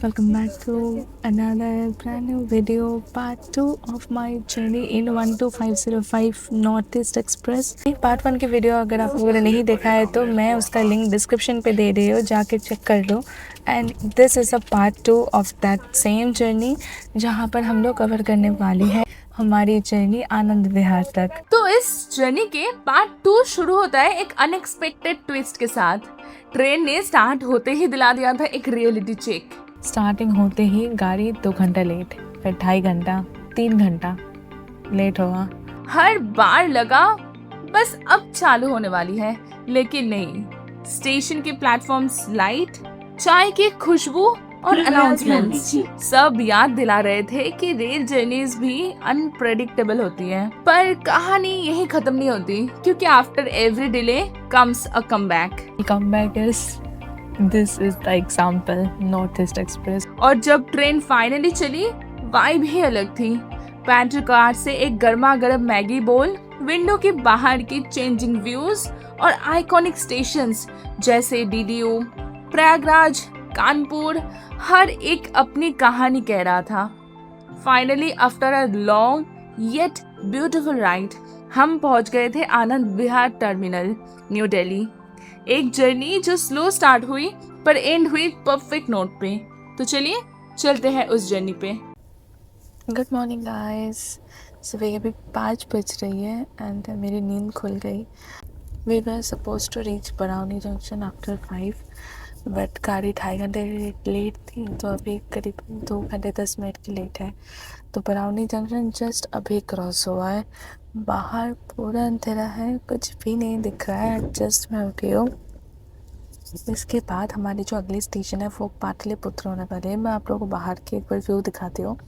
Welcome back to another brand new video, part 2 of my journey in 12505 North East Express. Part 1 की video अगर आप लोगों ने नहीं देखा है तो मैं उसका लिंक डिस्क्रिप्शन पे दे रही हूँ, जाके चेक कर लो। And this is a part 2 of that same journey, जहाँ पर हम लोग कवर करने वाले हैं हमारी जर्नी आनंद विहार तक। तो इस जर्नी के पार्ट 2 शुरू होता है एक अनएक्सपेक्टेड ट्विस्ट के साथ। ट्रेन ने स्टार्ट होते ही दिला दिया था एक रियलिटी चेक। स्टार्टिंग होते ही गाड़ी 2 घंटा लेट, फिर 2.5 घंटा, 3 घंटा लेट होगा। हर बार लगा बस अब चालू होने वाली है, लेकिन नहीं। स्टेशन के प्लेटफॉर्म्स, लाइट, चाय की खुशबू और अनाउंसमेंट्स सब याद दिला रहे थे कि रेल जर्नीज भी अनप्रेडिक्टेबल होती हैं। पर कहानी यही खत्म नहीं होती, क्योंकि after every delay comes a comeback. Comeback is this is the example, north east express. और जब ट्रेन फाइनली चली, वाइब ही अलग थी। पैंट्री कार से एक गर्मा गर्म मैगी बोल, विंडो के बाहर की चेंजिंग व्यूज और आइकॉनिक स्टेशंस जैसे डीडीयू, प्रयागराज, कानपुर, हर एक अपनी कहानी कह रहा था। Finally after a long yet beautiful ride हम पहुंच गए थे आनंद विहार टर्मिनल, न्यू दिल्ली। एक जर्नी जो स्लो स्टार्ट हुई पर एंड हुई परफेक्ट नोट पे। तो चलिए चलते हैं उस जर्नी पे। Good morning guys. सुबह अभी 5 बज रही है एंड मेरी नींद खुल गई। We were suppose to reach Barauni junction after 5, but गाड़ी 2.5 घंटे लेट थी, तो अभी करीब 2 घंटे 10 मिनट की लेट है। तो बरौनी जंक्शन जस्ट अभी क्रॉस हुआ है। बाहर पूरा अंधेरा है, कुछ भी नहीं दिख रहा है। जस्ट मैं उठी हूँ। इसके बाद हमारी जो अगली स्टेशन है वो पाटलिपुत्र होने वाली है। मैं आप लोगों को बाहर की एक बार व्यू दिखाती हूँ।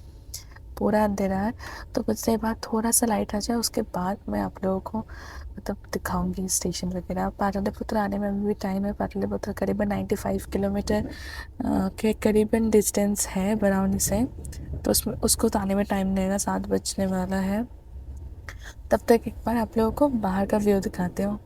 पूरा अंधेरा है, तो कुछ देर बाद थोड़ा सा लाइट आ जाए, उसके बाद मैं आप लोगों को मतलब दिखाऊंगी स्टेशन वगैरह। पाटलिपुत्र आने में भी टाइम है। पाटलिपुत्र करीबन 95 किलोमीटर के करीबन डिस्टेंस है बरौनी से, तो उसमें उसको तो आने में टाइम लगेगा, 7 बजने वाला है। तब तक एक बार आप लोगों को बाहर का व्यू दिखाते हो।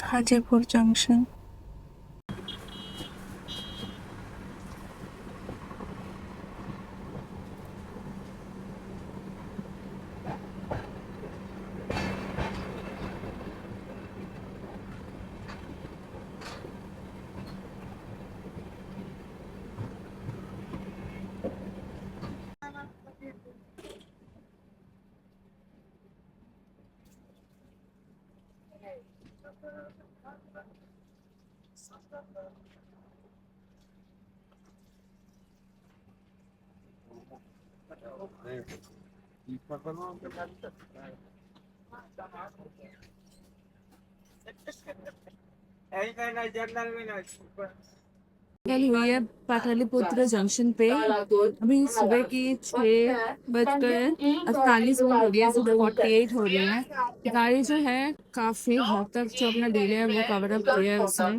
हाजीपुर जंक्शन। कल हुई है पाटलिपुत्र जंक्शन पे। अभी सुबह की 6:48 हो रही है, 48 हो रही है। गाड़ी जो है काफ़ी हद तक जो अपना डिले है वो कवर अप किया है उसने।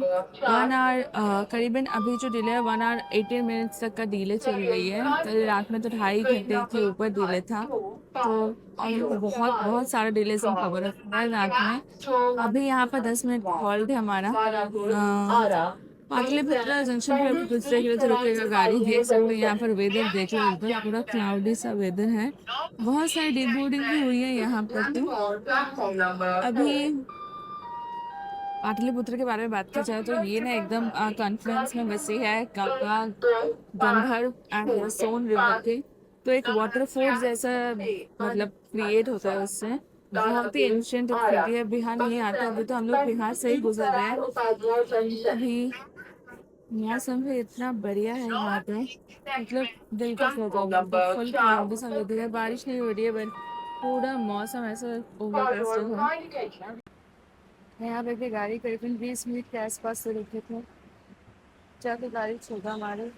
1 आवर करीबन अभी जो डिले है 1 आवर 18 मिनट्स तक का डिले चल रही है। कल रात में तो 2.5 घंटे के ऊपर डिले था, तो और बहुत बहुत सारा डिले से कवर अप हुआ है रात में। अभी यहाँ पर 10 मिनट हॉल्ट है हमारा। पाटलिपुत्र जंक्शन पे अभी कुछ देर के लिए तो रुकेगा गाड़ी। देख सकते हैं यहाँ पर वेदर देख लो, एकदम पूरा क्लाउडी सा वेदर है। बहुत सारी डे बोर्डिंग भी हुई है यहाँ पर। तो अभी पाटलिपुत्र के बारे में बात की जाए तो ये ना एकदम कॉन्फ्लुएंस में बसी है गंगा, गंधर एंड सोन रिवर के। तो एक वाटरफॉल जैसा मतलब क्रिएट होता है उससे। बहुत ही एंशिएंट है। बिहार नहीं आता, अभी तो हम लोग बिहार से ही गुजर रहे हैं। अभी मौसम भी इतना बढ़िया है यहाँ पे, मतलब दिल को खो जाओगे, फुल क्लाउडी सा वेदर है, बारिश नहीं हो रही है बट पूरा मौसम ऐसा ओवरकास्टेड है। यहाँ पे भी गाड़ी करीबन 20 मिनट के आसपास से रुके थे, जाके गाड़ी छोड़ा हमारे।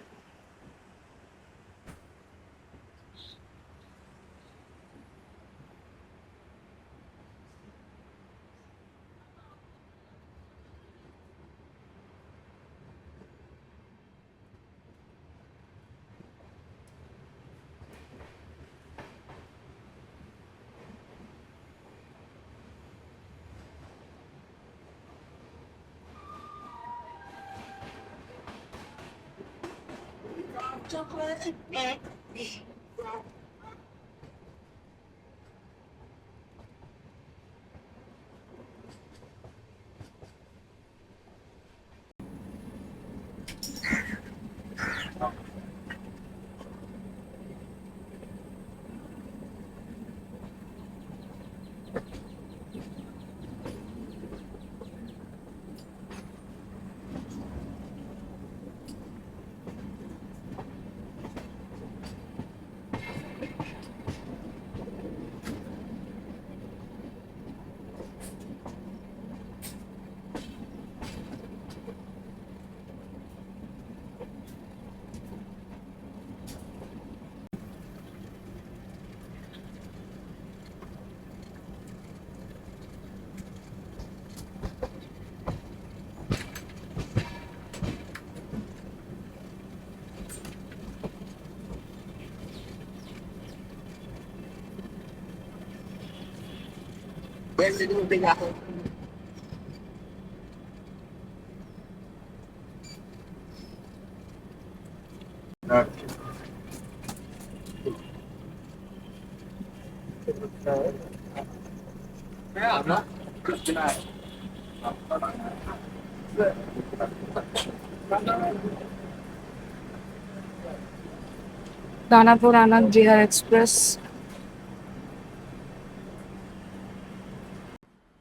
दानापुर आनंद विहार एक्सप्रेस।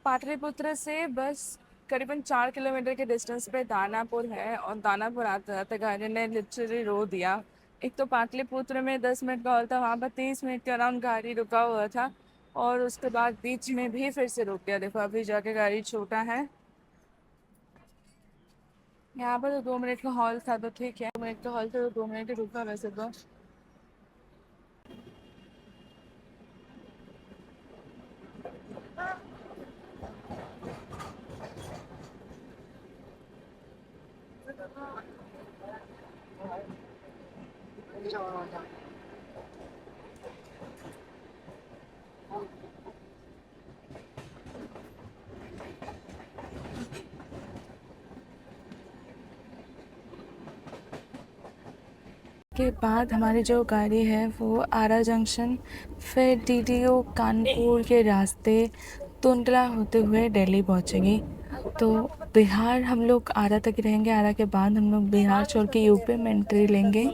पाटलिपुत्र से बस करीबन 4 किलोमीटर के डिस्टेंस पे दानापुर है, और दानापुर आते आते गाड़ी ने लिटरली रो दिया। एक तो पाटलिपुत्र में 10 मिनट का हॉल था, वहाँ पर 30 मिनट के अराउंड गाड़ी रुका हुआ था, और उसके बाद बीच में भी फिर से रुक गया। देखो अभी जाके गाड़ी छोटा है। यहाँ पर तो 2 मिनट का हॉल था तो ठीक है, 2 मिनट का हॉल था तो 2 मिनट ही रुका वैसे तो। के बाद हमारी जो गाड़ी है वो आरा जंक्शन, फिर डीडीओ कानपुर के रास्ते टुंडला होते हुए दिल्ली पहुंचेगी। तो बिहार हम लोग आरा तक रहेंगे, आरा के बाद हम लोग बिहार छोड़ के यूपी में एंट्री लेंगे।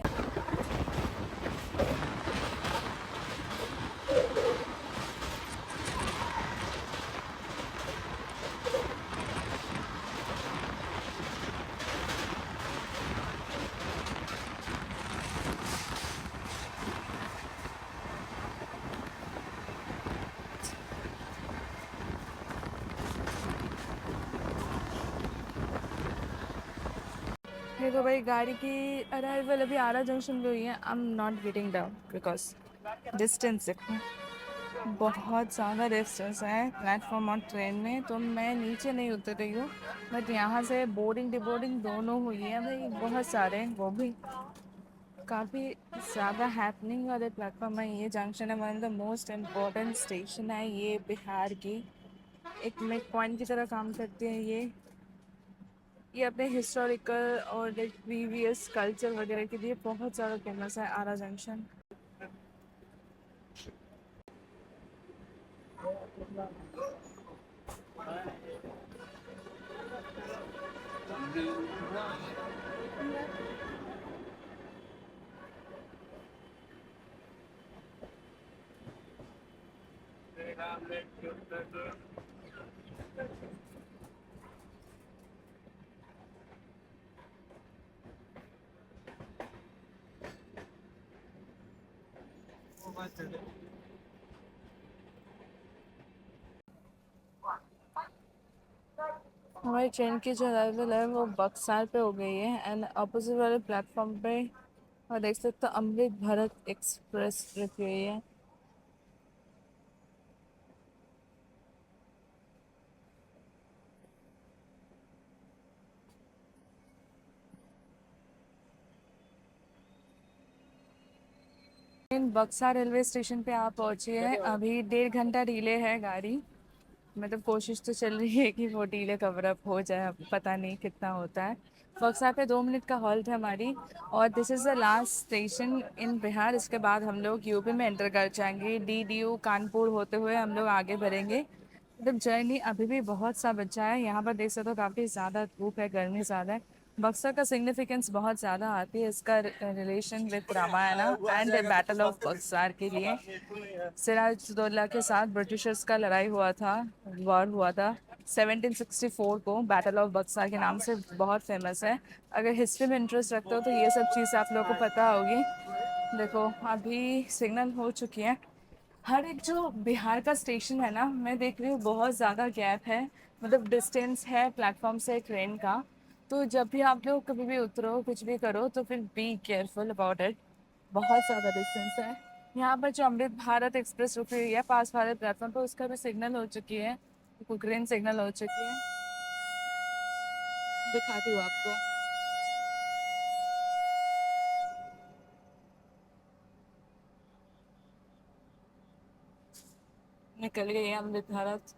देखो भाई गाड़ी की अराइवल अभी आरा जंक्शन पे हुई है। I am not getting down because distance देखो, बहुत ज़्यादा डिस्टेंस है प्लेटफॉर्म और ट्रेन में, तो मैं नीचे नहीं उतर रही हूँ। बट यहाँ से बोर्डिंग डिबोर्डिंग दोनों हुई है भाई, बहुत सारे, वो भी काफ़ी ज़्यादा हैपनिंग वाले प्लेटफॉर्म है। ये जंक्शन है, one of the most important station है ये बिहार की, एक मिड पॉइंट की तरह काम करती है ये अपने हिस्टोरिकल और लाइक प्रीवियस कल्चर वगैरह के लिए बहुत ज़्यादा फेमस है आरा जंक्शन। हमारी ट्रेन की जो अराइवल है वो बक्सार पे हो गई है एंड अपोजिट वाले प्लेटफॉर्म पे और देख सकते हो अमृत भारत एक्सप्रेस रुकी हुई है। ट्रेन बक्सा रेलवे स्टेशन पे आप पहुंची है, अभी 1.5 घंटा डिले है गाड़ी। मतलब कोशिश तो चल रही है कि वो डीले कवर अप हो जाए, अब पता नहीं कितना होता है। बक्सा पे 2 मिनट का हॉल्ट है हमारी और this is the last station इन बिहार। इसके बाद हम लोग यूपी में एंटर कर जाएंगे, DDU कानपुर होते हुए हम लोग आगे बढ़ेंगे। मतलब जर्नी अभी भी बहुत सा बचा है। यहाँ पर देख सकते हो काफ़ी ज़्यादा धूप है, गर्मी ज़्यादा है। बक्सर का सिग्निफिकेंस बहुत ज़्यादा आती है, इसका relation with Ramayan and battle of Buxar के लिए। सिराजुद्दौला के साथ ब्रिटिशर्स का लड़ाई हुआ था, वॉर हुआ था 1764 को, बैटल ऑफ बक्सर के नाम से बहुत फेमस है। अगर हिस्ट्री में इंटरेस्ट रखते हो तो ये सब चीज़ आप लोगों को पता होगी। देखो अभी सिग्नल हो चुकी है। हर एक जो बिहार का स्टेशन है ना, मैं देख रही हूँ बहुत ज़्यादा गैप है, मतलब डिस्टेंस है प्लेटफॉर्म से ट्रेन का। तो जब भी आप लोग कभी भी उतरो कुछ भी करो तो फिर बी केयरफुल अबाउट इट, बहुत ज़्यादा डिस्टेंस है। यहाँ पर जो अमृत भारत एक्सप्रेस रुकी हुई है पास वाले प्लेटफॉर्म पर, उसका भी सिग्नल हो चुकी है, ग्रीन सिग्नल हो चुकी है। दिखाती हूँ आपको। निकल गई है अमृत भारत।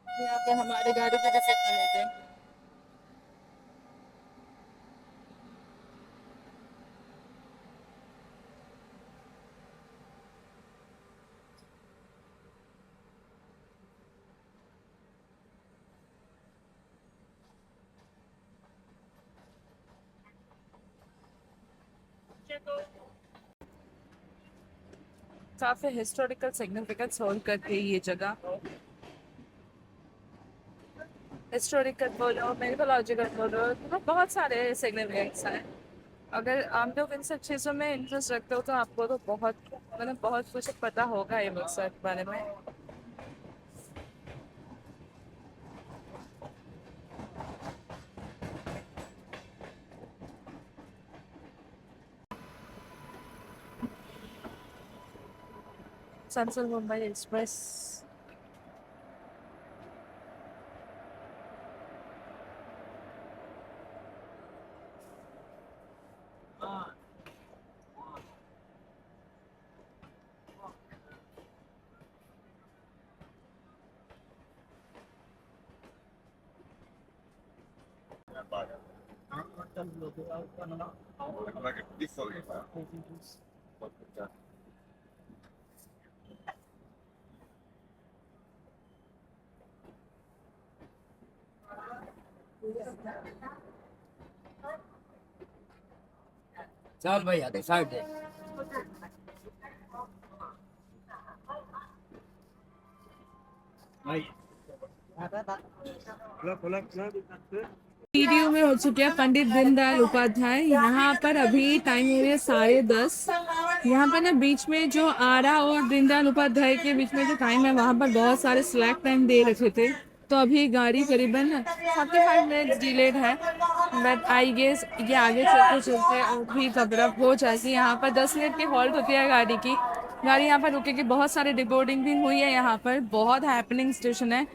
यहाँ पे हमारे गाड़ी पे भी सिग्नल है। काफी हिस्टोरिकल सिग्निफिकेंस होल्ड करती है ये जगह। हिस्टोरिकल बोलो, मिथोलॉजिकल बोलो, तो बहुत सारे सिग्निफिकेंस हैं। अगर आप लोग इन सब चीज़ों में इंटरेस्ट रखते हो तो आपको तो बहुत, मतलब बहुत कुछ पता होगा ये बक्सर के बारे में। Central Mumbai express. चल भाई आते साइड दे। भाई वीडियो में हो चुके हैं पंडित दीनदयाल उपाध्याय। यहाँ पर अभी टाइम हो रही है 10:30। यहाँ पर ना बीच में जो आरा और दीनदयाल उपाध्याय के बीच में जो टाइम है वहाँ पर बहुत सारे स्लैक टाइम दे रखे थे, तो अभी गाड़ी करीबन 45 मिनट्स डिलेड है। बट आई गेस ये आगे चलते चलते और भी कवर हो जाएगी। यहाँ पर 10 मिनट की हॉल्ट होती है गाड़ी की, गाड़ी यहाँ पर रुकेगी। बहुत सारी डिबोर्डिंग भी हुई है, यहाँ पर बहुत हैपनिंग स्टेशन है।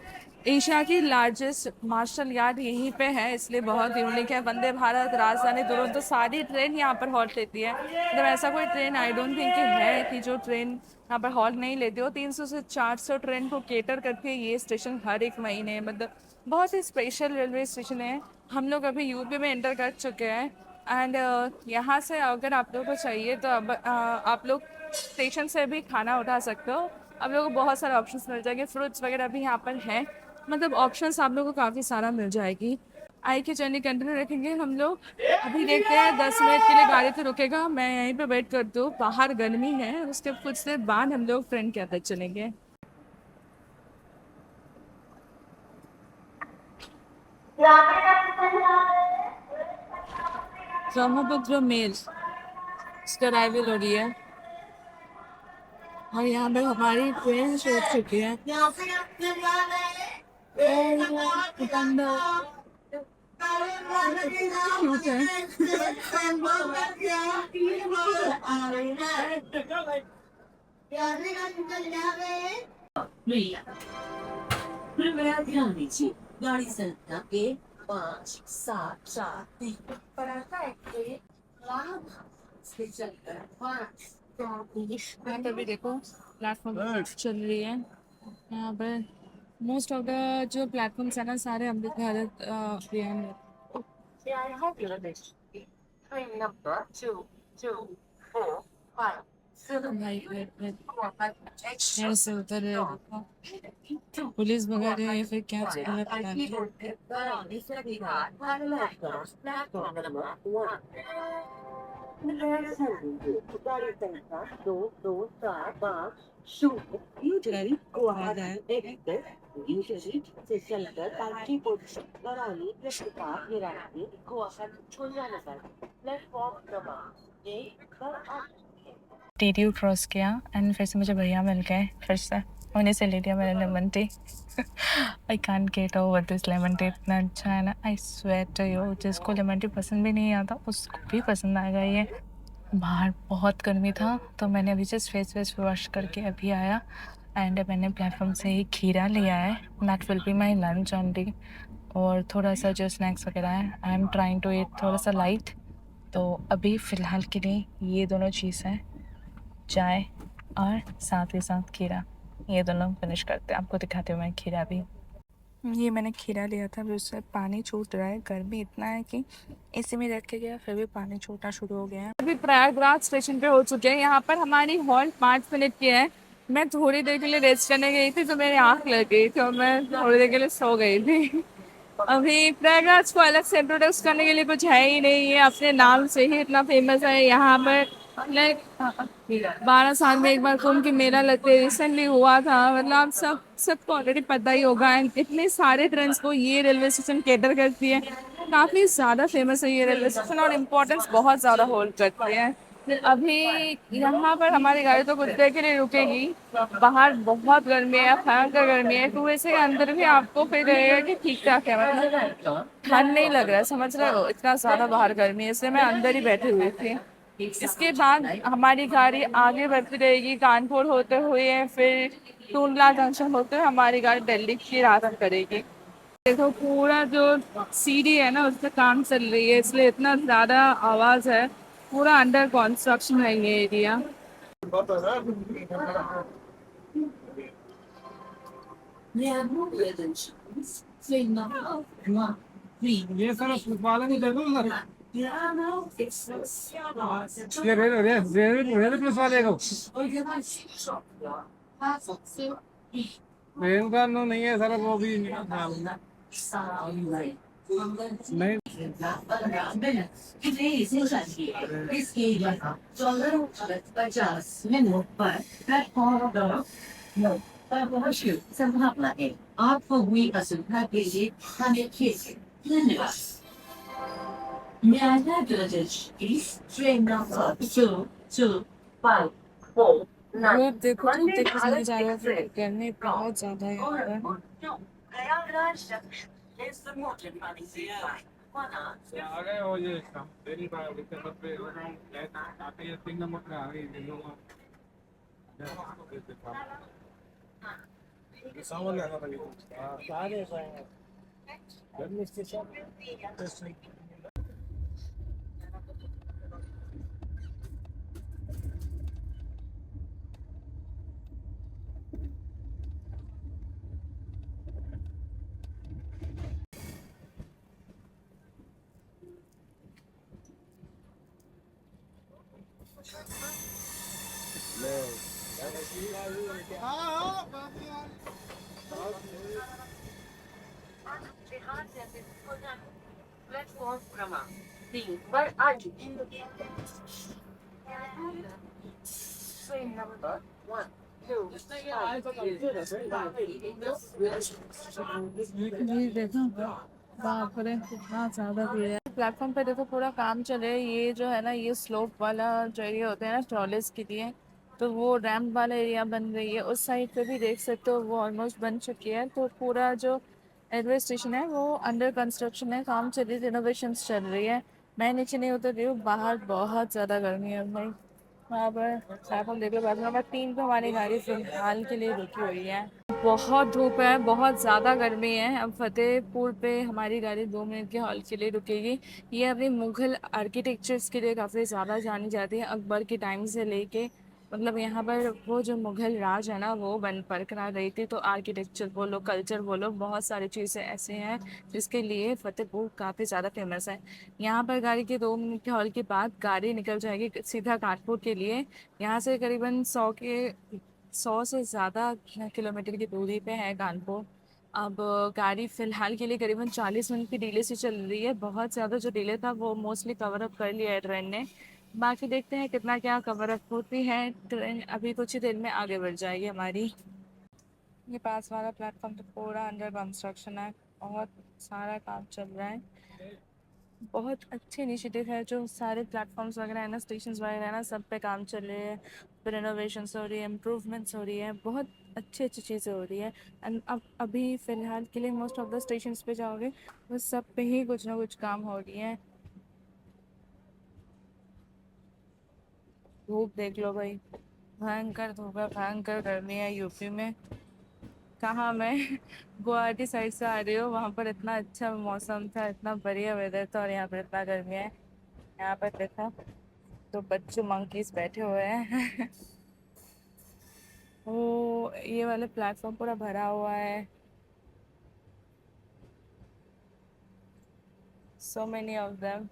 एशिया की लार्जेस्ट मार्शल यार्ड यहीं पे है, इसलिए बहुत यूनिक है। वंदे भारत, राजधानी दुरंतो, सारी ट्रेन यहाँ पर हॉल्ट लेती है। मतलब ऐसा कोई ट्रेन आई डोंट थिंक कि है कि जो ट्रेन यहाँ पर हॉल्ट नहीं लेती हो। 300 से 400 ट्रेन को केटर करके ये स्टेशन हर एक महीने, मतलब बहुत ही स्पेशल रेलवे स्टेशन है। हम लोग अभी यूपी में एंटर कर चुके हैं एंड यहाँ से अगर आप लोगों को चाहिए तो अब आप लोग स्टेशन से भी खाना उठा सकते हो। आप लोगों को बहुत सारे ऑप्शंस मिल जाएंगे, फ्रूट्स वगैरह भी यहाँ पर हैं। मतलब ऑप्शंस आप लोगों को काफ़ी सारा मिल जाएगी। आई की जर्नी कंटिन्यू रखेंगे हम लोग। अभी देखते हैं 10 मिनट के लिए गाड़ी तो रुकेगा, मैं यहीं पे वेट करती हूँ। बाहर गर्मी है, उसके कुछ देर बाद हम लोग फ्रेंड के यहाँ चलेंगे। ब्रह्मपुत्र मेल इसका अराइवल हो रही है और यहाँ पे हमारी ट्रेन छूट चुकी है। क्यूट है। कृपया ध्यान दीजिए गाड़ी संख्या 1 5 7 4 3 पराठा एक्सप्रेस लाभ से चलकर 5 यहाँ पर भी देखो प्लेटफॉर्म चल रही है। यहाँ पर मोस्ट ऑफ द जो प्लेटफॉर्म्स है ना सारे Amrit Bharat train May I have your attention? Train number 2 2 4 5 शहर से उतर रहे हैं। पुलिस वगैरह है या फिर क्या चल रहा है पता नहीं। से चलकर कानपुर बरौनी प्रताप निराली गोवा प्लेटफॉर्म क्रमांक 1 पर TTU क्रॉस किया एंड फिर से मुझे भैया मिल गए फिर से उन्हीं से ले लिया मैंने lemon tea. I can't get over this lemon tea, इतना अच्छा है ना। आई स्वेयर टू यू, जिसको लेमन टी पसंद भी नहीं आता उसको भी पसंद आएगा ये। बाहर बहुत गर्मी था तो मैंने अभी जस्ट फेस वॉश करके अभी आया एंड मैंने प्लेटफॉर्म से ही खीरा लिया है। That will be my lunch only और थोड़ा सा जो स्नैक्स वगैरह है I am trying to eat थोड़ा सा लाइट। तो अभी फ़िलहाल के लिए ये दोनों चीज़ है, चाय और साथ ही साथ खीरा, ये दोनों फिनिश करते हैं। आपको दिखाते हुए मैं खीरा भी, ये मैंने खीरा लिया था, फिर उससे पानी छूट रहा है। गर्मी इतना है कि इसी में रख के गया फिर भी पानी छूटना शुरू हो गया है। अभी प्रयागराज स्टेशन पे हो चुके हैं। यहाँ पर हमारी हॉल्ट 5 मिनट की है। मैं थोड़ी देर के लिए रेस्ट करने गई थी तो मेरी आँख लग गई थी और मैं थोड़ी देर के लिए सो गई थी। अभी प्रयागराज को अलग से इंट्रोड्यूस करने के लिए कुछ है ही नहीं, ये अपने नाम से ही इतना फेमस है। यहाँ पर 12 साल में एक बार कुंभ की मेला लगते रिसेंटली हुआ था, मतलब आप सबको ऑलरेडी पता ही होगा। एंड इतने सारे ट्रेंड्स को ये रेलवे स्टेशन कैटर करती है, काफ़ी ज़्यादा फेमस है ये रेलवे स्टेशन और इम्पोर्टेंस बहुत ज़्यादा होल्ड करती है। अभी यहाँ पर हमारी गाड़ी तो कुछ देर के लिए रुकेगी, बाहर बहुत गर्मी है, भयंकर गर्मी है। कुएं से अंदर भी आपको फिर रहेगा कि ठीक ठाक है, मतलब ठंड नहीं लग रहा है, समझ रहे हो, इतना ज़्यादा बाहर गर्मी है, इसलिए मैं अंदर ही बैठी हुई थी। इसके बाद हमारी गाड़ी आगे बढ़ती रहेगी, कानपुर होते हुए फिर टूंडला जंक्शन होते हुए हमारी गाड़ी दिल्ली की रास्ता करेगी। देखो पूरा जो सीढ़ी है ना उस पर काम चल रही है, इसलिए इतना ज़्यादा आवाज़ है। पूरा अंडर कंस्ट्रक्शन है ये area. May I have your attention? Train number 1 3 ये सर पालन ही देखो सर, Piano Express ये रेल पुलिस वाले को ट्रेन का नो नहीं है सर, वो भी नहीं। इसके यहाँ 14:50 पर प्लेटफॉर्म पर पहुंचने की संभावना है। आपको हुई असुविधा के लिए हमें खेद, धन्यवाद। May I have your attention, please? Train number 2 2 5 4 धूप देखो, धूप देखो समझ आ रहा है, फिर गर्मी बहुत ज़्यादा है यहाँ पर। Prayagraj junction is the motor running आ गए हो ये देरी पर विकेट पे आते हैं 3 नंबर पे आ गई ये सामान लाना पड़ेगा सारे गर्मी स्टेशन। प्लेटफॉर्म क्रमांक 3 पर आ चुकी है। ट्रेन नंबर 1 2 ये देखो बाप रे कितना ज्यादा भीड़ है प्लेटफॉर्म पे। देखो पूरा काम चल रहा है। ये जो है ना, ये स्लोप वाला जो एरिया होता है ना ट्रॉलीज के लिए, तो वो रैम्प वाला एरिया बन रही है। उस साइड पे भी देख सकते हो वो ऑलमोस्ट बन चुकी है। तो पूरा जो रेलवे स्टेशन है वो अंडर कंस्ट्रक्शन है, काम चल रही है, रिनोवेशंस चल रही है। मैं नीचे नहीं उतर रही हूँ, बाहर बहुत ज़्यादा गर्मी है भाई। वहाँ पर प्लेटफॉर्म देख लो, प्लेटफॉर्म नंबर 3 पे हमारी गाड़ी फिलहाल के लिए रुकी हुई है। बहुत धूप है, बहुत ज़्यादा गर्मी है। अब फतेहपुर पे हमारी गाड़ी 2 मिनट के हॉल के लिए रुकेगी। ये अपनी मुग़ल आर्किटेक्चर्स के लिए काफ़ी ज़्यादा जानी जाती है, अकबर के टाइम से लेके। मतलब यहाँ पर वो जो मुग़ल राज है ना, वो बन बरकरार रही थी। तो आर्किटेक्चर बोलो, कल्चर बोलो, बहुत सारी चीज़ें ऐसे हैं जिसके लिए फतेहपुर काफ़ी ज़्यादा फेमस है। यहाँ पर गाड़ी के 2 मिनट के हॉल के बाद गाड़ी निकल जाएगी सीधा कानपुर के लिए। यहाँ से करीबन 100 से ज़्यादा किलोमीटर की दूरी पे है कानपुर। अब गाड़ी फ़िलहाल के लिए करीबन 40 मिनट की डिले से चल रही है। बहुत ज़्यादा जो डिले था वो मोस्टली कवर अप कर लिया है ट्रेन ने। बाकी देखते हैं कितना क्या कवर अप होती है ट्रेन। अभी कुछ ही देर में आगे बढ़ जाएगी हमारी। ये पास वाला प्लेटफॉर्म तो पूरा अंडर कंस्ट्रक्शन है, बहुत सारा काम चल रहा है। बहुत अच्छी इनिशिएटिव है। जो सारे प्लेटफॉर्म्स वगैरह है ना, स्टेशंस वगैरह है ना, सब पे काम चल रहे हैं। रिनोवेशंस हो रही है, इम्प्रूवमेंट्स हो रही है, बहुत अच्छी अच्छी चीज़ें हो रही है। एंड अब अभी फ़िलहाल के लिए मोस्ट ऑफ द स्टेशंस पे जाओगे वो सब पे ही कुछ ना कुछ काम हो रही है। धूप देख लो भाई, भयंकर धूप है, भयंकर गर्मी है यूपी में। कहाँ मैं गुवाहाटी साइड से आ रही हूँ, वहाँ पर इतना अच्छा मौसम था, इतना बढ़िया वेदर था, और यहाँ पर इतना गर्मी है। यहाँ पर देखा तो बच्चों मंकीज बैठे हुए हैं वो ये वाले प्लेटफॉर्म पूरा भरा हुआ है। So many of them.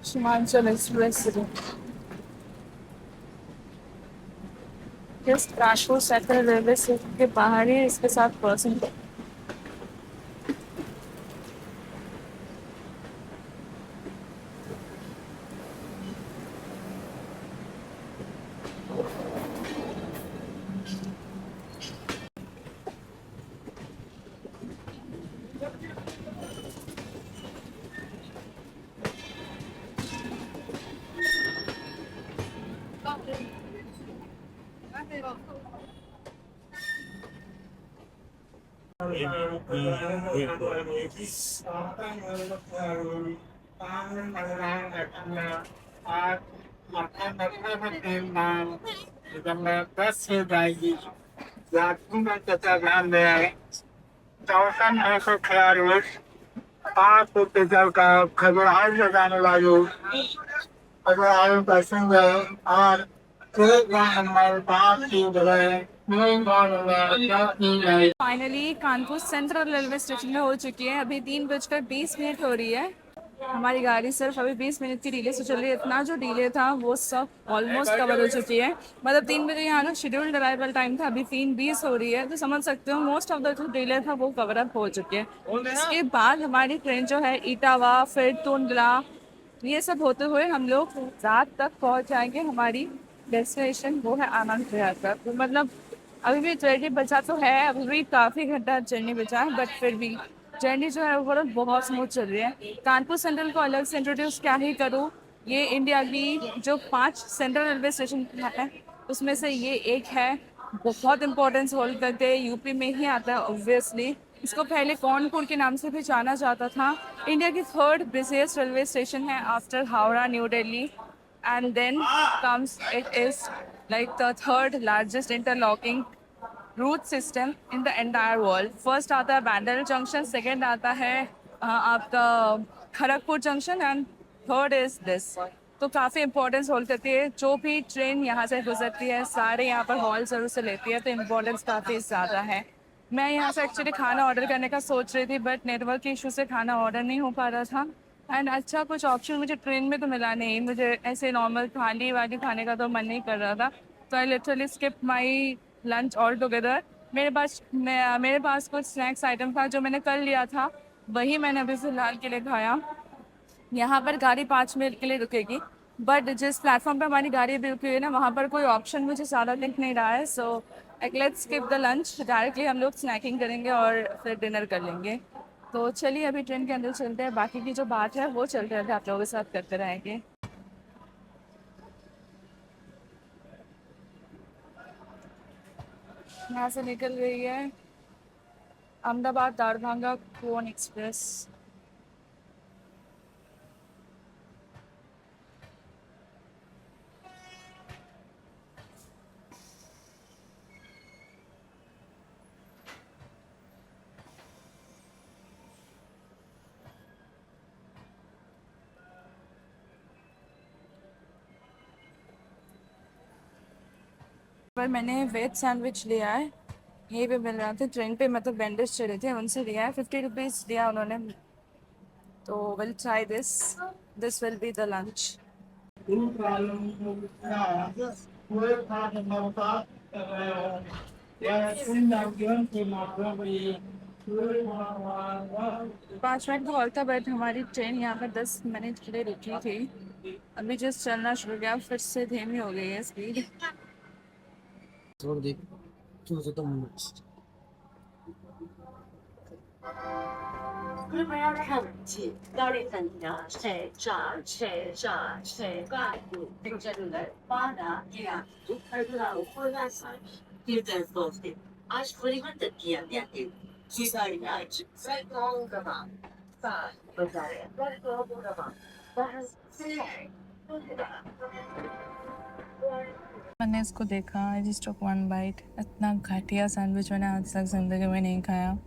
Himansal Express just Kanpur central railway station के बाहर ही इसके साथ पर्सन। दस हो जाएगी यात्रियों का कृपया ध्यान दें। जंक्शन है तो खिलाड़ी पाँच टिकट का खजुराहो से जाने वाली खजुराहो पैसेंजर और train number 5 finally Kanpur central railway station में हो चुकी है। अभी 3:20 हो रही है। हमारी गाड़ी सिर्फ अभी 20 मिनट की डिले से चल रही है। इतना जो डिले था वो सब ऑलमोस्ट कवर हो चुकी है। मतलब 3 बजे यहाँ का शेड्यूल्ड अराइवल टाइम था, अभी 3:20 हो रही है, तो समझ सकते हो मोस्ट ऑफ द जो डिले था वो कवर अप हो चुके हैं। इसके बाद हमारी ट्रेन जो है इटावा फिर टुंडला ये सब होते हुए हम लोग रात तक पहुँच जाएंगे। हमारी डेस्टिनेशन वो है आनंद विहार तक। तो मतलब अभी भी जर्नी बचा तो है, अभी भी काफ़ी घंटा जर्नी बचा है, बट फिर भी जर्नी जो है ओवरऑल बहुत स्मूथ चल रही है। कानपुर सेंट्रल को अलग से इंट्रोड्यूस क्या ही करूँ, ये इंडिया की जो 5 सेंट्रल रेलवे स्टेशन है उसमें से ये एक है। बहुत इंपॉर्टेंस होल्ड करते हैं, यूपी में ही आता है ऑब्वियसली। इसको पहले कानपुर के नाम से भी जाना जाता था। इंडिया की 3rd बिजिएस्ट रेलवे स्टेशन है after Howrah New Delhi, and then comes it is like the 3rd largest interlocking route system in the entire world. First आता है बैंडल जंक्शन, सेकेंड आता है आपका Kharagpur junction, and third is this. तो काफ़ी इंपॉर्टेंस होल्ड करती है। जो भी ट्रेन यहाँ से गुजरती है सारे यहाँ पर हॉल जरूर से लेती है, तो इम्पोर्टेंस काफ़ी ज़्यादा है। मैं यहाँ से एक्चुअली खाना ऑर्डर करने का सोच रही थी, बट नेटवर्क के इशू से खाना ऑर्डर नहीं हो पा रहा था। एंड अच्छा कुछ ऑप्शन मुझे ट्रेन में तो मिला नहीं, मुझे ऐसे नॉर्मल थाली वाली खाने का तो मन नहीं कर रहा था, तो I literally skip my lunch all together. मेरे पास कुछ स्नैक्स आइटम था जो मैंने कल लिया था, वही मैंने अभी फिलहाल के लिए खाया। यहाँ पर गाड़ी 5 मिनट के लिए रुकेगी, बट जिस प्लेटफॉर्म पे हमारी गाड़ी अभी रुकी हुई है ना, वहाँ पर कोई ऑप्शन मुझे ज़्यादा दिख नहीं रहा है। So let's skip the lunch, directly हम लोग स्नैकिंग करेंगे और फिर डिनर कर लेंगे। तो चलिए अभी ट्रेन के अंदर चलते हैं, बाकी की जो बात है वो चलते रहते आप लोगों के साथ करते रहेंगे। यहाँ से निकल रही है अहमदाबाद दारभांगा कोन एक्सप्रेस। पर मैंने वेज सैंडविच लिया है, यहीं पे मिल रहा था ट्रेन पे, मतलब वेंडर्स चले थे उनसे लिया है, 50 रुपीज़ दिया उन्होंने। तो will try this, this will be the lunch. पाँच मिनट का हॉल था, बट हमारी ट्रेन यहाँ पर 10 मिनट के लिए रुकी थी। अभी जस्ट चलना शुरू किया, फिर से धीमी हो गई है स्पीड। कृपया ध्यान दीजिए, गाड़ी संख्या 64646 आज परिवर्तन किया गया है। ये गाड़ी आज प्लेटफॉर्म क्रमांक 7 बजाय प्लेटफॉर्म क्रमांक 10 से है। मैंने इसको देखा, I just took one byte. इतना घटिया सैंडविच मैंने आज तक ज़िंदगी में नहीं खाया।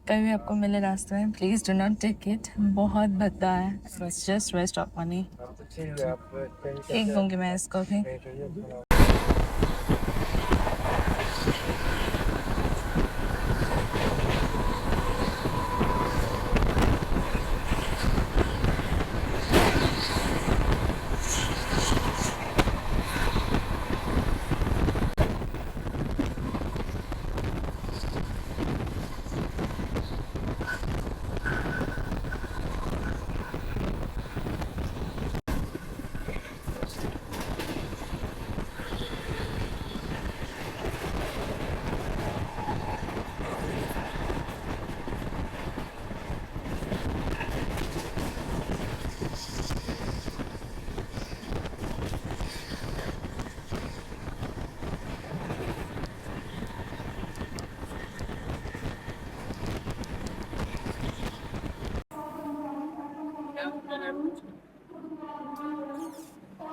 कभी भी आपको मिले रास्ते में please do not take it, बहुत भद्दा है, it's just waste of money. एक दूँगी मैं इसको भी।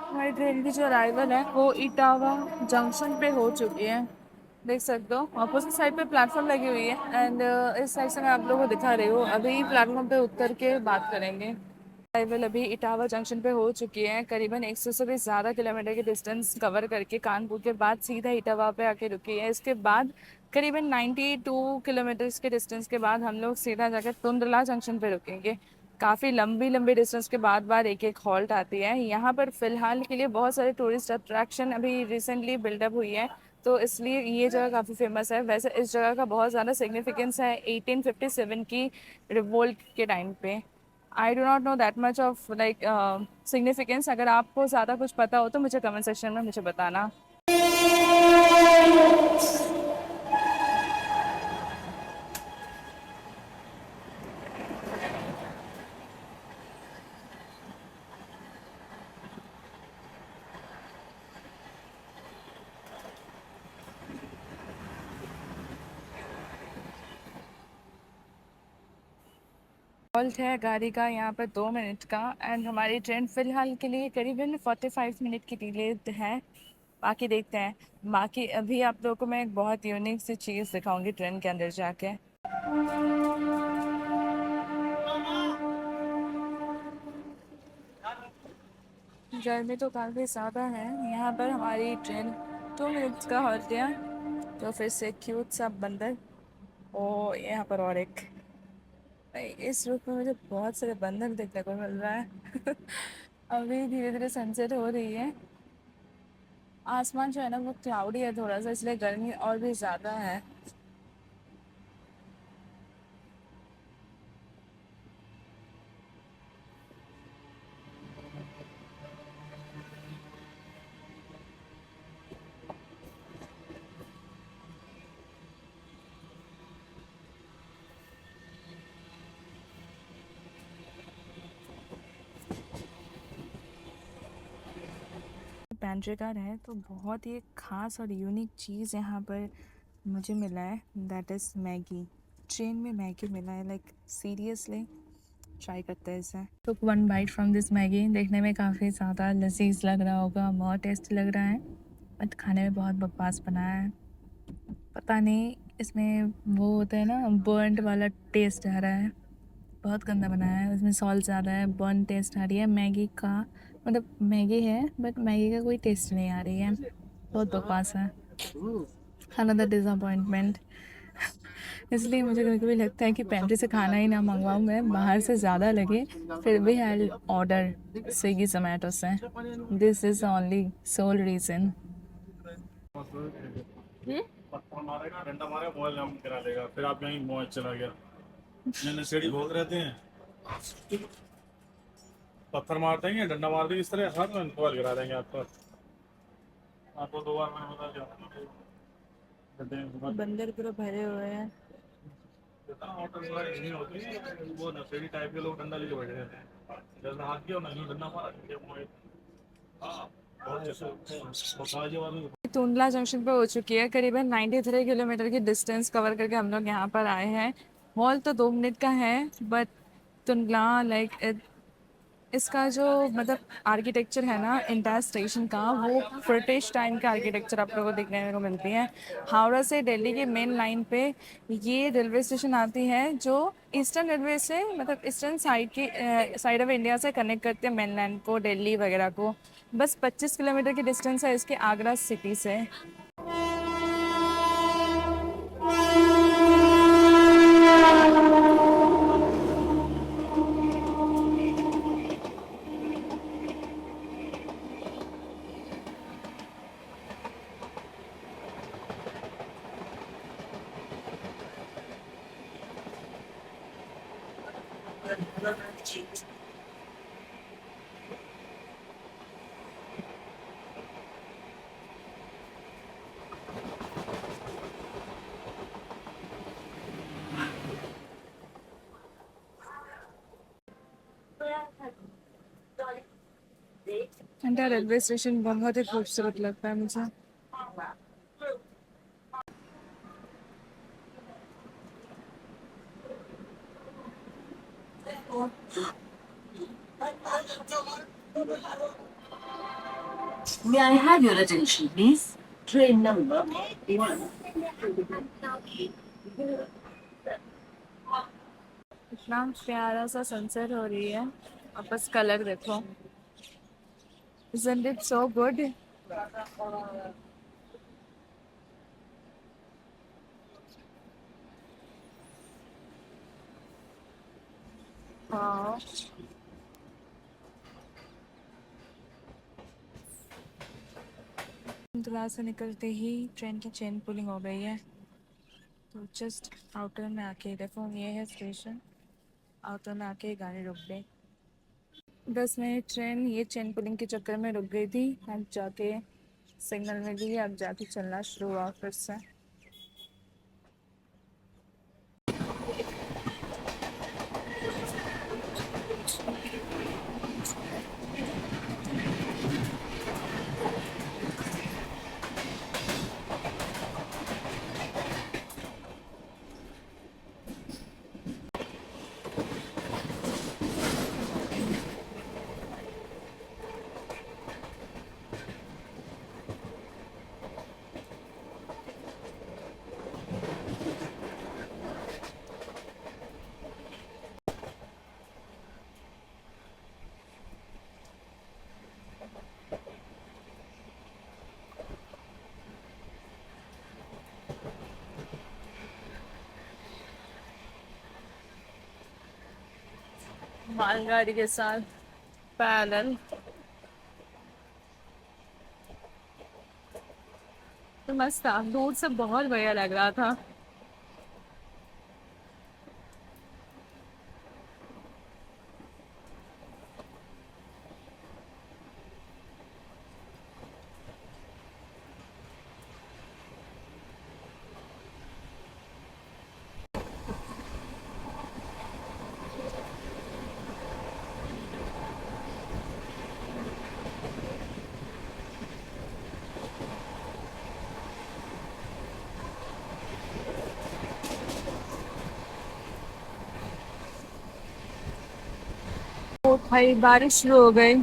हमारी ट्रेन की जो अराइवल है वो इटावा जंक्शन पे हो चुकी है। देख सकते हो अपोजिट साइड पे प्लेटफॉर्म लगी हुई है एंड इस साइड से मैं आप लोगों को दिखा रही हूँ। अभी प्लेटफॉर्म पे उतर के बात करेंगे। अराइवल अभी इटावा जंक्शन पे हो चुकी है। करीबन 100 से भी ज़्यादा किलोमीटर की डिस्टेंस कवर करके कानपुर के बाद सीधा इटावा पे आके रुकी है। इसके बाद करीबन 92 किलोमीटर्स के डिस्टेंस के बाद हम लोग सीधा जाकर तुंडला जंक्शन पे रुकेंगे। काफ़ी लंबी लंबी डिस्टेंस के बाद एक एक हॉल्ट आती है। यहाँ पर फ़िलहाल के लिए बहुत सारे टूरिस्ट अट्रैक्शन अभी रिसेंटली बिल्डअप हुई है, तो इसलिए ये जगह काफ़ी फेमस है। वैसे इस जगह का बहुत ज़्यादा सिग्निफिकेंस है 1857 की रिवोल्ट के टाइम पे। I do not know that much of like significance. अगर आपको ज़्यादा कुछ पता हो तो मुझे कमेंट सेक्शन में मुझे बताना। हॉल्ट है गाड़ी का यहाँ पर 2 मिनट का एंड हमारी ट्रेन फ़िलहाल के लिए करीबन 45 मिनट की डिलेड है। बाकी देखते हैं। बाकी अभी आप लोगों को मैं एक बहुत यूनिक सी चीज़ दिखाऊंगी ट्रेन के अंदर जाके। गर्मी तो काफ़ी ज़्यादा है। यहाँ पर हमारी ट्रेन 2 मिनट्स का हॉल्ट है। तो फिर से क्यूट सा बंदर और यहाँ पर और एक। भाई इस रूट में मुझे बहुत सारे बंदर देखने को मिल रहा है। अभी धीरे धीरे सनसेट हो रही है। आसमान जो है ना वो क्लाउडी है थोड़ा सा, इसलिए गर्मी और भी ज़्यादा है। पेंट्री कार है तो बहुत ही एक ख़ास और यूनिक चीज़ यहाँ पर मुझे मिला है, दैट इज़ मैगी। ट्रेन में मैगी मिला है, लाइक सीरियसली। ट्राई करते हैं इसे। Took one byte from this Maggi. देखने में काफ़ी ज़्यादा लजीज लग रहा होगा, बहुत टेस्टी लग रहा है, बट खाने में बहुत बकवास बनाया है। पता नहीं इसमें वो होता है ना बर्नड वाला टेस्ट आ रहा है, बहुत गंदा बनाया है। उसमें सॉल्ट ज़्यादा है, बर्न टेस्ट आ रही है मैगी का। मतलब मैगी है बट मैगी का कोई टेस्ट नहीं आ रही है, बहुत बकवास है। Another disappointment. इसलिए मुझे कभी कभी लगता है कि पेंट्री से खाना ही ना मंगवाऊँ मैं, बाहर से ज़्यादा लगे फिर भी आई ऑर्डर स्विगी जोमेटो से। This is only soul reason. पत्थर मारेगा डंडा मारेगा मोबाइल नाम करा लेगा, फिर आप कहीं मोबाइल चला गया। नशेड़ी बहुत रहते हैं, पत्थर मार देंगे डंडा मार देंगे इस तरह हाथ में मोबाइल गिरा देंगे आपका। आपको 2 बार मैंने बता दिया। बंदर पूरा भरे हुए हैं। होटल वगैरह नहीं होती है, वो नशेड़ी टाइप के लोग डंडा लेके बैठे रहते हैं। जैसे हाथ किया ना यूं डंडा मारा मोबाइल। हाँ बहुत ऐसे टुंडला जंक्शन पे हो चुकी है। करीबन 93 किलोमीटर की डिस्टेंस कवर करके हम लोग यहाँ पर आए हैं। मॉल तो 2 मिनट का है बट टुंडला लाइक इसका जो मतलब आर्किटेक्चर है ना इंटायर स्टेशन का, वो ब्रिटिश टाइम का आर्किटेक्चर आप लोगों को देखने को मिलती है। हावड़ा से दिल्ली की मेन लाइन पे ये रेलवे स्टेशन आती है जो ईस्टर्न रेलवे से मतलब ईस्टर्न साइड की साइड ऑफ इंडिया से कनेक्ट करते हैं मेनलैंड को, दिल्ली वगैरह को। बस 25 किलोमीटर की डिस्टेंस है इसके आगरा सिटी से। इंडिया रेलवे स्टेशन बहुत ही खूबसूरत लगता है मुझे। May I have your attention, please? Train number 1. इतना प्यारा सा सनसेट हो रही है और बस कलर देखो, isn't it so good? हाँ, इंतजार से निकलते ही ट्रेन की चेन पुलिंग हो गई है। तो जस्ट आउटर में आके देखो, ये है स्टेशन, आउटर में आके गाड़ी रुक गई। 10 मिनट ट्रेन ये चेन पुलिंग के चक्कर में रुक गई थी। अब जाके सिग्नल मिली, अब जाके चलना शुरू हुआ फिर से। मालगाड़ी के साथ पैदल तो मस्त था, दूर से बहुत बढ़िया लग रहा था। ओ भाई, बारिश शुरू हो गई।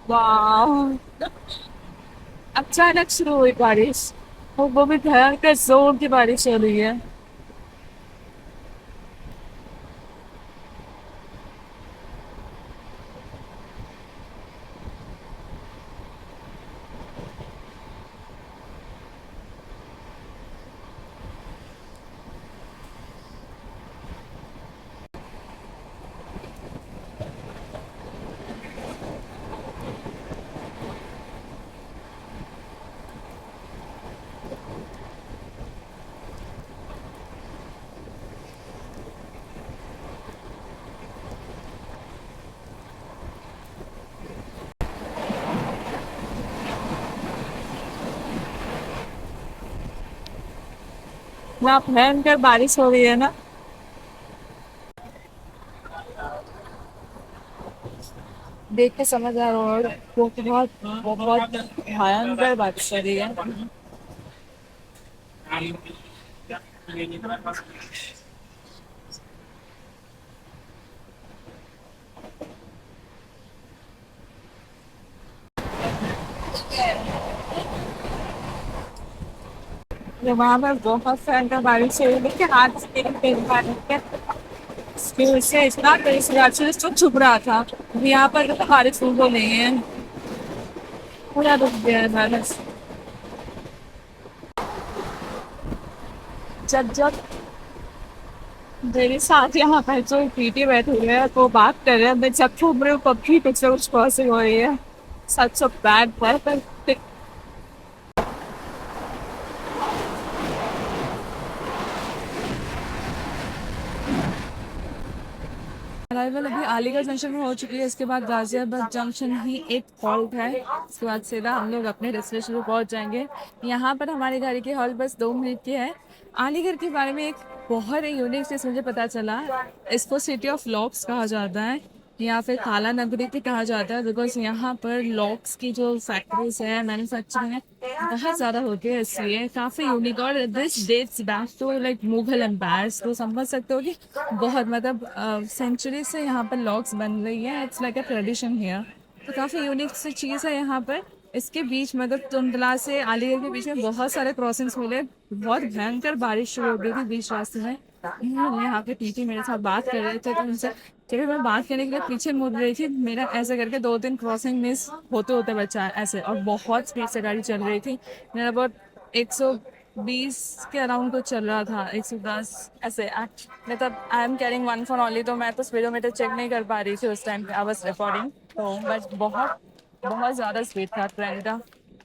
वाह, अचानक शुरू हुई बारिश, और वो भी भयंकर जोर की बारिश हो रही है। वहाँ भयंकर बारिश हो रही है ना। देख के समझ आ रहा है, वो बहुत बहुत भयंकर बारिश हो रही है। वहाँ पर बहुत भयंकर बारिश हो रही है, लेकिन हाथ से नहीं पहन पा रहे हैं। इसकी वजह से इतना तेज तो छुप रहा था। यहाँ पर तो बारिश हो नहीं है, पूरा रुक गया है बारिश। जब जब मेरे साथ यहाँ पर जो पीटी बैठे हुए हैं वो बात कर रहे हैं, मैं जब घूम रही हूँ पक्षी कुछ ना कुछ क्रॉसिंग हो रही है। सच ऑफ बैड पर अराइवल अभी अलीगढ़ जंक्शन में हो चुकी है। इसके बाद गाजियाबाद जंक्शन ही एक हॉल्ट है। इसके बाद सीधा हम लोग अपने डेस्टिनेशन पर पहुंच जाएंगे। यहाँ पर हमारी गाड़ी की हॉल्ट बस 2 मिनट की है। अलीगढ़ के बारे में एक बहुत ही यूनिक चीज़ मुझे पता चला। इसको सिटी ऑफ लॉक्स कहा जाता है या फिर काला नगरी भी कहा जाता है, बिकॉज यहाँ पर लॉक्स की जो फैक्ट्रीज है, मैन्युफैक्चरिंग है, बहुत ज़्यादा होती है, इसलिए काफ़ी यूनिक। और this dates back to like Mughal empires, तो समझ सकते हो कि बहुत मतलब सेंचुरी से यहाँ पर लॉक्स बन रही है। It's like a tradition here, तो काफ़ी यूनिक सी चीज़ है यहाँ पर। इसके बीच मतलब टुंडला से अलीगढ़ के बीच में बहुत सारे क्रॉसिंग्स मिले। बहुत भयंकर बारिश शुरू हो गई थी बीच रास्ते में। यहाँ पे टीटी मेरे साथ बात कर रहे थे तो उनसे जब मैं बात करने के लिए पीछे मुड़ रही थी, मेरा ऐसे करके 2-3 क्रॉसिंग मिस होते होते बचा ऐसे, और बहुत स्पीड से गाड़ी चल रही थी। मेरा बहुत 120 के अराउंड कुछ चल रहा था, 110 ऐसे। मतलब I am carrying one phone only, तो मैं तो स्पीडोमीटर चेक नहीं कर पा रही थी उस टाइम पे, आई वाज रिकॉर्डिंग। तो बस बहुत बहुत ज़्यादा स्पीड था ट्रेन का।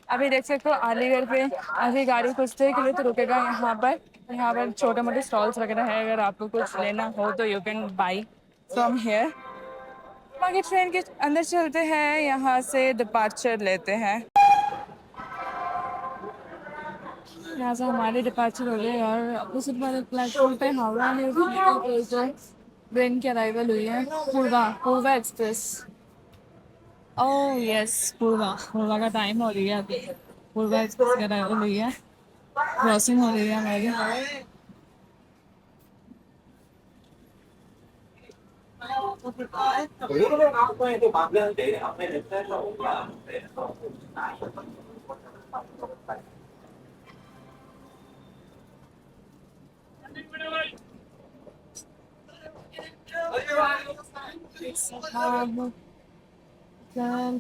अभी देख सकते हो अलीगढ़ पे अभी गाड़ी कुछ देर के लिए तो रुकेगा यहाँ पर छोटे मोटे स्टॉल्स वगैरह है, अगर आपको कुछ लेना हो तो you can buy from here. बाकी ट्रेन के अंदर चलते हैं, यहाँ से डिपार्चर लेते हैं। यहाँ से हमारे डिपार्चर हो गए और उस वाले प्लेटफॉर्म पे हावड़ा में जो ट्रेन की अराइवल हुई है, पूर्वा एक्सप्रेस। ओह यस, पूर्वा का टाइम हो रही है अभी। पूर्वा एक्सप्रेस की अराइवल हुई है, क्रॉसिंग हो रही है हमारी।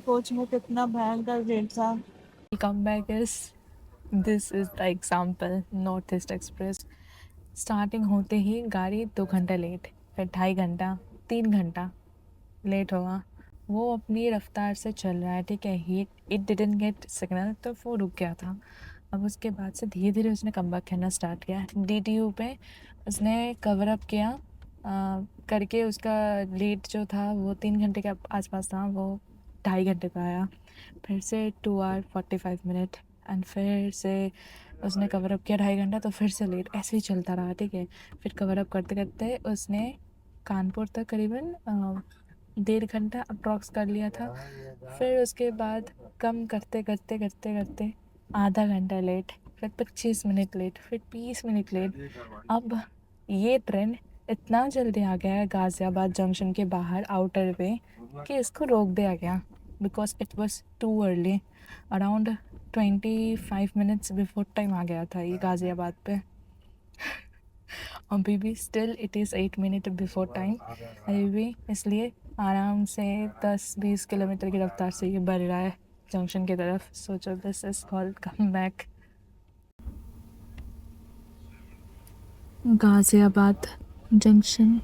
कोच में कितना भयंकर रेट था। Comeback is this is the example north east express. Starting होते ही गाड़ी 2 घंटा लेट, फिर 2.5 घंटा, 3 घंटा लेट हुआ। वो अपनी रफ्तार से चल रहा है, ठीक है, ही इट डिडंट गेट सिग्नल तो वो रुक गया था। अब उसके बाद से धीरे धीरे उसने कमबैक करना स्टार्ट किया। DTU पे उसने कवर अप किया करके उसका लीड जो था वो 3 घंटे के आसपास था, वो 2.5 घंटे का आया। फिर से 2 आवर 45 मिनट एंड फिर से उसने कवर अप किया 2.5 घंटा, तो फिर से लेट, ऐसे ही चलता रहा, ठीक है। फिर कवर अप करते करते उसने कानपुर तक करीबन 1.5 घंटा अप्रॉक्स कर लिया था। फिर उसके बाद कम करते करते करते करते आधा घंटा लेट, फिर 25 मिनट लेट, फिर 20 मिनट लेट। अब ये ट्रेन इतना जल्दी आ गया है गाज़ियाबाद जंक्शन के बाहर आउटर पे कि इसको रोक दिया गया because it was too early. Around 25 minutes before time आ गया था ये गाज़ियाबाद पे। अभी भी still it is 8 minute before time अभी भी, इसलिए आराम से 10-20 किलोमीटर की रफ्तार से ये बढ़ रहा है जंक्शन की तरफ। सोचो, this is called come back. Ghaziabad junction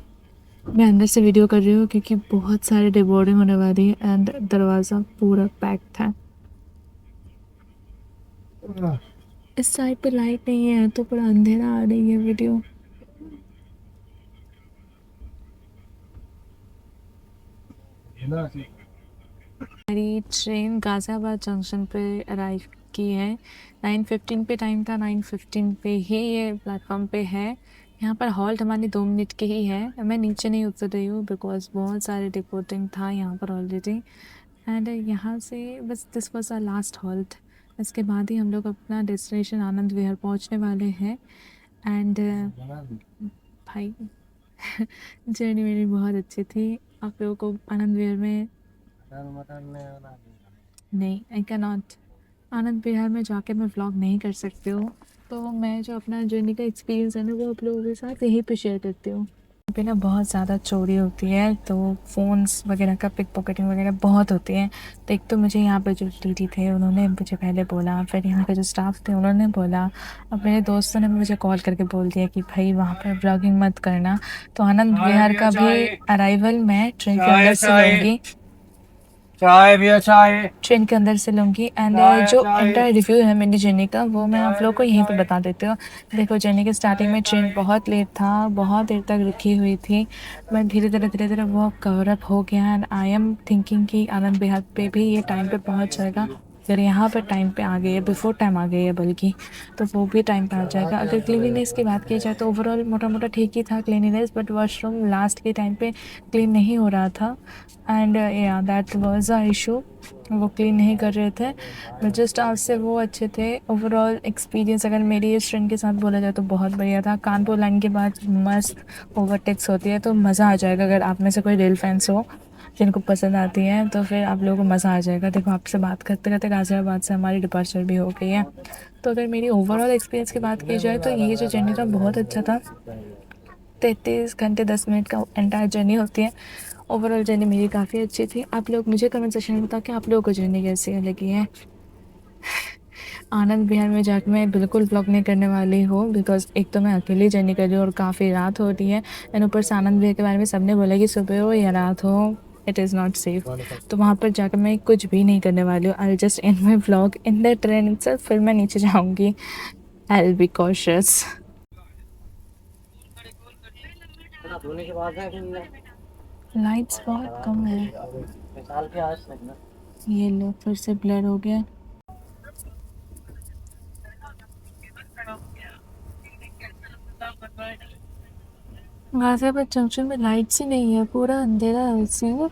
मैं अंदर से वीडियो कर रही हूँ क्योंकि बहुत सारे डिबोर्डिंग होने वाली है एंड दरवाज़ा पूरा पैक था। इस साइड पे लाइट नहीं है तो पूरा अंधेरा आ रही है वीडियो। हमारी ट्रेन गाज़ियाबाद जंक्शन पे अराइव की है। 9:15 पे टाइम था, 9:15 पे ही ये प्लेटफॉर्म पे है। यहाँ पर हॉल्ट हमारी 2 मिनट की ही है। मैं नीचे नहीं उतर रही हूँ बिकॉज बहुत सारे डिपोर्टिंग था यहाँ पर ऑलरेडी एंड यहाँ से बस this was our last halt. इसके बाद ही हम लोग अपना डेस्टिनेशन आनंद विहार पहुँचने वाले हैं। एंड भाई जर्नी मेरी बहुत अच्छी थी। आप लोगों को आनंद विहार में नहीं, I can not, Anand Vihar में जाके मैं व्लॉग नहीं कर सकती हूँ, तो मैं जो अपना जर्नी का एक्सपीरियंस है ना वो आप लोगों के साथ यहीं पे शेयर करती हूँ। यहाँ पे ना बहुत ज़्यादा चोरी होती है, तो फ़ोन्स वगैरह का पिक पॉकेटिंग वगैरह बहुत होती है। तो एक तो मुझे यहाँ पे जो टीटी थे उन्होंने मुझे पहले बोला, फिर यहाँ के जो स्टाफ थे उन्होंने बोला, अब मेरे दोस्तों ने मुझे कॉल करके बोल दिया कि भाई वहाँ पर व्लॉगिंग मत करना। तो आनंद विहार का भी अराइवल मैं ट्रेन के अंदर से लूँगी, ट्रेन के अंदर से लूँगी एंड जो एंटायर रिव्यू है मेरी जर्नी का वो मैं आप लोग को यहीं पे बता देती हूँ। देखो, जर्नी के स्टार्टिंग में ट्रेन बहुत लेट था, बहुत देर तक रुकी हुई थी, मैं धीरे धीरे वो कवर अप हो गया एंड आई एम थिंकिंग कि आनंद विहार पे भी ये टाइम पे पहुँच जाएगा। अगर यहाँ पर टाइम पे आ गई है, बिफोर टाइम आ गई है बल्कि, तो वो भी टाइम पे आ जाएगा। अगर क्लीनिनेस की बात की जाए तो ओवरऑल मोटा मोटा ठीक ही था क्लीनिनेस, बट वॉशरूम लास्ट के टाइम पे क्लीन नहीं हो रहा था एंड या दैट वाज अ इशू, वो क्लीन नहीं कर रहे थे। बट जस्ट आपसे वो अच्छे थे। ओवरऑल एक्सपीरियंस अगर मेरी इस ट्रेन के साथ बोला जाए तो बहुत बढ़िया था। कानपुर लाइन के बाद मस्त ओवरटेक्स होती है तो मज़ा आ जाएगा अगर आप में से कोई रेल फैंस हो। जिनको पसंद आती हैं, तो फिर आप लोगों को मज़ा आ जाएगा। देखो आपसे बात करते करते गाज़ियाबाद से हमारी डिपार्चर भी हो गई है। तो अगर मेरी ओवरऑल एक्सपीरियंस की बात की जाए तो ये जो जर्नी था बहुत अच्छा था। 33 घंटे 10 मिनट का एंटायर जर्नी होती है। ओवरऑल जर्नी मेरी काफ़ी अच्छी थी। आप लोग मुझे कमेंट सेक्शन में बताओ कि आप लोगों को जर्नी कैसी लगी है। आनंद विहार में जाकर मैं बिल्कुल व्लॉग नहीं करने वाली हूँ, बिकॉज़ एक तो मैं अकेली जर्नी कर रही हूँ और काफ़ी रात हो रही है, एंड ऊपर से आनंद विहार के बारे में सबने बोला कि सुबह हो या रात हो, इट इज़ नॉट सेफ। तो वहाँ पर जाकर मैं कुछ भी नहीं करने वाली हूँ। I will just and my vlog in the train itself. फिर मैं नीचे जाऊँगी। I will be cautious. Lights बहुत कम है। ये लो फिर से ब्लर हो गया। गाजियाबाद जंक्शन में लाइट्स ही नहीं है, पूरा अंधेरा है इसी में।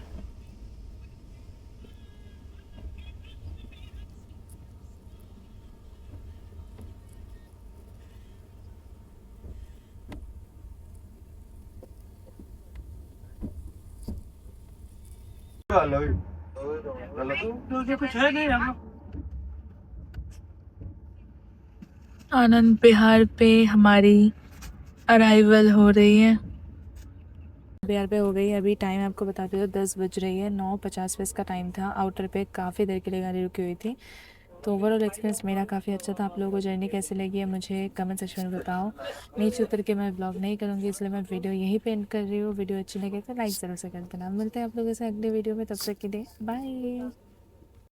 आनंद विहार पे हमारी अराइवल हो रही है। बिहार पे हो गई। अभी टाइम आपको बताती हूँ 10 बज रही है। 9:50 पे इसका टाइम था। आउटर पे काफ़ी देर के लिए गाड़ी रुकी हुई थी। तो ओवरऑल एक्सपीरियंस मेरा काफ़ी अच्छा था। आप लोगों को जर्नी कैसी लगी है मुझे कमेंट सेक्शन में बताओ। नीचे उतर के मैं ब्लॉग नहीं करूँगी, इसलिए मैं वीडियो यहीं पे एंड कर रही हूँ। वीडियो अच्छी लगे तो लाइक ज़रूर से कर देना। मिलते हैं आप लोगों से अगले वीडियो में, तब तक के लिए बाय।